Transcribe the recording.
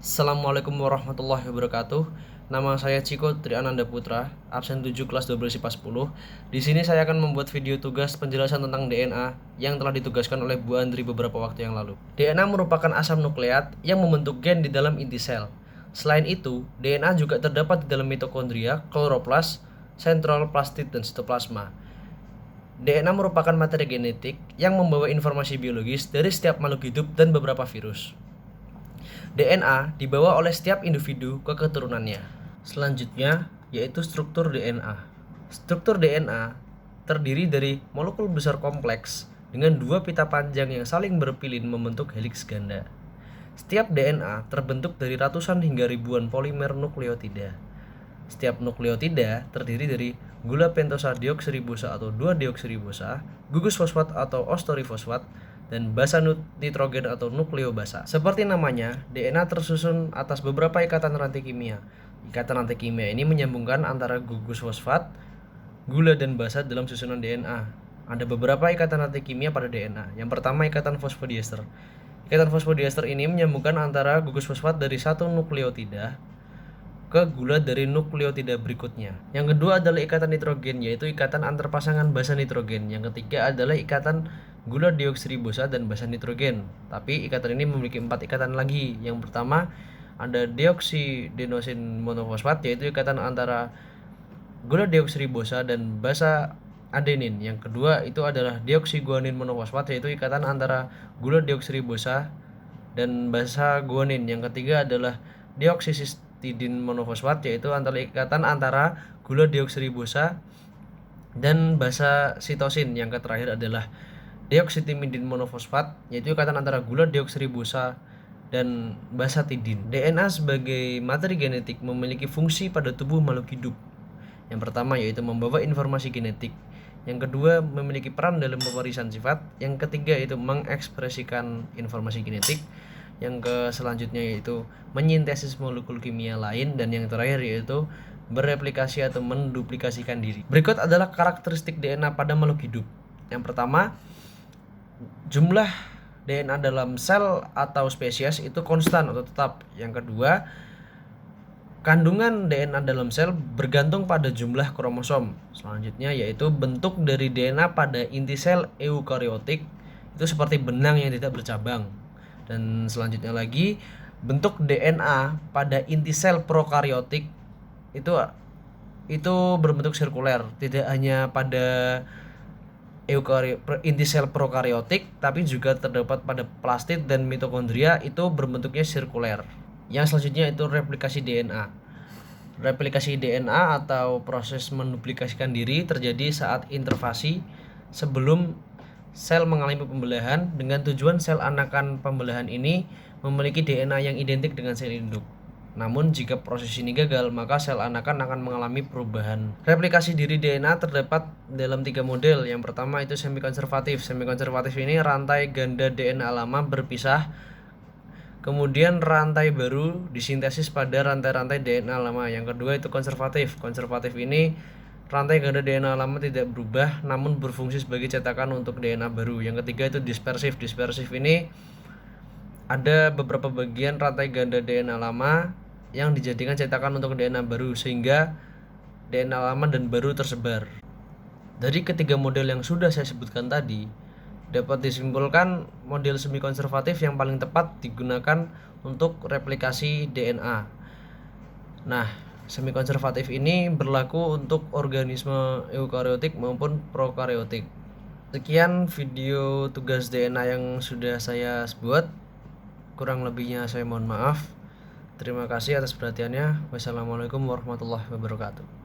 Assalamualaikum warahmatullahi wabarakatuh. Nama saya Ciko Triananda Putra, absen 7 kelas 12 IPA 10. Di sini saya akan membuat video tugas penjelasan tentang DNA yang telah ditugaskan oleh Bu Andri beberapa waktu yang lalu. DNA merupakan asam nukleat yang membentuk gen di dalam inti sel. Selain itu, DNA juga terdapat di dalam mitokondria, kloroplas, sentrol plastid, dan sitoplasma. DNA merupakan materi genetik yang membawa informasi biologis dari setiap makhluk hidup dan beberapa virus. DNA dibawa oleh setiap individu ke keturunannya. Selanjutnya yaitu struktur DNA. Struktur DNA terdiri dari molekul besar kompleks dengan dua pita panjang yang saling berpilin membentuk heliks ganda. Setiap DNA terbentuk dari ratusan hingga ribuan polimer nukleotida. Setiap nukleotida terdiri dari gula pentosa deoksiribosa atau 2-deoksiribosa, gugus fosfat atau ostorifosfat, dan basa nitrogen atau nukleobasa. Seperti namanya, DNA tersusun atas beberapa ikatan rantai kimia. Ikatan rantai kimia ini menyambungkan antara gugus fosfat, gula, dan basa dalam susunan DNA. Ada beberapa ikatan rantai kimia pada DNA. Yang pertama, ikatan fosfodiester. Ikatan fosfodiester ini menyambungkan antara gugus fosfat dari satu nukleotida ke gula dari nukleotida berikutnya. Yang kedua adalah ikatan nitrogen, yaitu ikatan antar pasangan basa nitrogen. Yang ketiga adalah ikatan gula deoksiribosa dan basa nitrogen. Tapi ikatan ini memiliki 4 ikatan lagi. Yang pertama ada deoksidenosin monofosfat, yaitu ikatan antara gula deoksiribosa dan basa adenin. Yang kedua itu adalah deoksiguanin monofosfat, yaitu ikatan antara gula deoksiribosa dan basa guanin. Yang ketiga adalah deoksisistidin monofosfat, yaitu ikatan antara gula deoksiribosa dan basa sitosin. Yang terakhir adalah deoksitimidin monofosfat, yaitu ikatan antara gula deoksiribosa dan basa tidin. DNA sebagai materi genetik memiliki fungsi pada tubuh makhluk hidup. Yang pertama yaitu membawa informasi genetik. Yang kedua memiliki peran dalam pewarisan sifat. Yang ketiga yaitu mengekspresikan informasi genetik. Yang selanjutnya yaitu menyintesis molekul kimia lain. Dan yang terakhir yaitu bereplikasi atau menduplikasikan diri. Berikut adalah karakteristik DNA pada makhluk hidup. Yang pertama, jumlah DNA dalam sel atau spesies itu konstan atau tetap. Yang kedua, kandungan DNA dalam sel bergantung pada jumlah kromosom. Selanjutnya yaitu bentuk dari DNA pada inti sel eukariotik itu seperti benang yang tidak bercabang. Dan selanjutnya lagi, bentuk DNA pada inti sel prokariotik itu berbentuk sirkuler, tidak hanya pada inti sel prokariotik tapi juga terdapat pada plastid dan mitokondria, itu berbentuknya sirkuler. Yang selanjutnya itu replikasi DNA. Replikasi DNA atau proses menduplikasikan diri terjadi saat interfasi sebelum sel mengalami pembelahan dengan tujuan sel anakan pembelahan ini memiliki DNA yang identik dengan sel induk. Namun jika proses ini gagal, maka sel anakan akan mengalami perubahan. Replikasi diri DNA terdapat dalam 3 model. Yang pertama itu semi-konservatif. Semi-konservatif ini rantai ganda DNA lama berpisah, kemudian rantai baru disintesis pada rantai-rantai DNA lama. Yang kedua itu konservatif. Konservatif ini rantai ganda DNA lama tidak berubah, namun berfungsi sebagai cetakan untuk DNA baru. Yang ketiga itu dispersif. Dispersif ini ada beberapa bagian rantai ganda DNA lama yang dijadikan cetakan untuk DNA baru sehingga DNA lama dan baru tersebar. Dari ketiga model yang sudah saya sebutkan tadi, dapat disimpulkan model semi konservatif yang paling tepat digunakan untuk replikasi DNA. Nah, semi konservatif ini berlaku untuk organisme eukariotik maupun prokariotik. Sekian video tugas DNA yang sudah saya buat. Kurang lebihnya saya mohon maaf. Terima kasih atas perhatiannya. Wassalamualaikum warahmatullahi wabarakatuh.